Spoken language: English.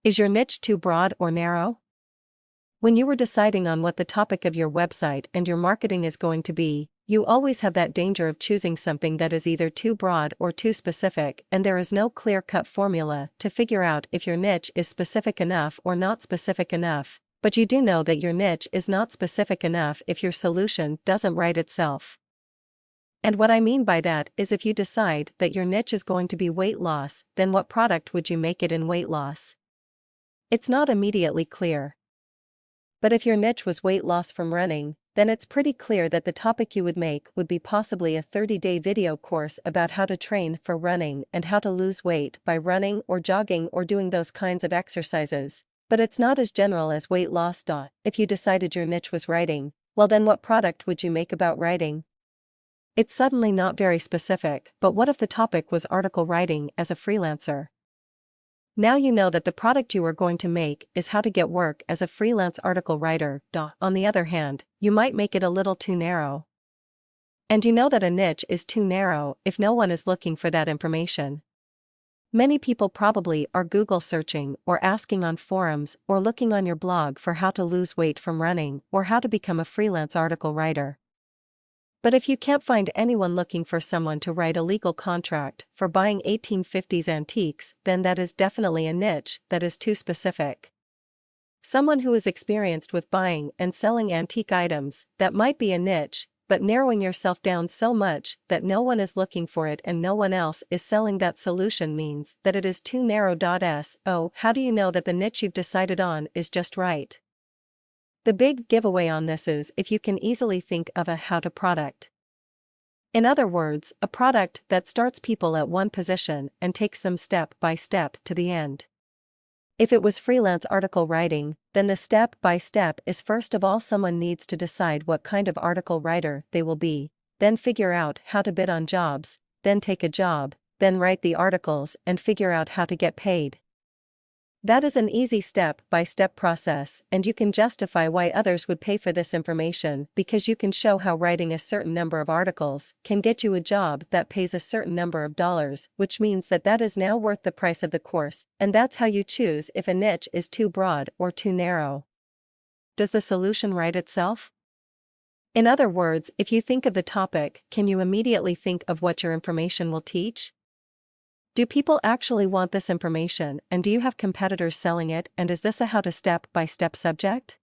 Is your niche too broad or narrow? When you were deciding on what the topic of your website and your marketing is going to be, you always have that danger of choosing something that is either too broad or too specific, and there is no clear-cut formula to figure out if your niche is specific enough or not specific enough, but you do know that your niche is not specific enough if your solution doesn't write itself. And what I mean by that is if you decide that your niche is going to be weight loss, then what product would you make it in weight loss? It's not immediately clear. But if your niche was weight loss from running, then it's pretty clear that the topic you would make would be possibly a 30-day video course about how to train for running and how to lose weight by running or jogging or doing those kinds of exercises. But it's not as general as weight loss. If you decided your niche was writing, well then what product would you make about writing? It's suddenly not very specific, but what if the topic was article writing as a freelancer? Now you know that the product you are going to make is how to get work as a freelance article writer. On the other hand, you might make it a little too narrow. And you know that a niche is too narrow if no one is looking for that information. Many people probably are Google searching or asking on forums or looking on your blog for how to lose weight from running or how to become a freelance article writer. But if you can't find anyone looking for someone to write a legal contract for buying 1850s antiques, then that is definitely a niche that is too specific. Someone who is experienced with buying and selling antique items, that might be a niche, but narrowing yourself down so much that no one is looking for it and no one else is selling that solution means that it is too narrow. So, how do you know that the niche you've decided on is just right? The big giveaway on this is if you can easily think of a how-to product. In other words, a product that starts people at one position and takes them step by step to the end. If it was freelance article writing, then the step by step is first of all someone needs to decide what kind of article writer they will be, then figure out how to bid on jobs, then take a job, then write the articles and figure out how to get paid. That is an easy step-by-step process, and you can justify why others would pay for this information because you can show how writing a certain number of articles can get you a job that pays a certain number of dollars, which means that that is now worth the price of the course, and that's how you choose if a niche is too broad or too narrow. Does the solution write itself? In other words, if you think of the topic, can you immediately think of what your information will teach? Do people actually want this information, and do you have competitors selling it, and is this a how-to step-by-step subject?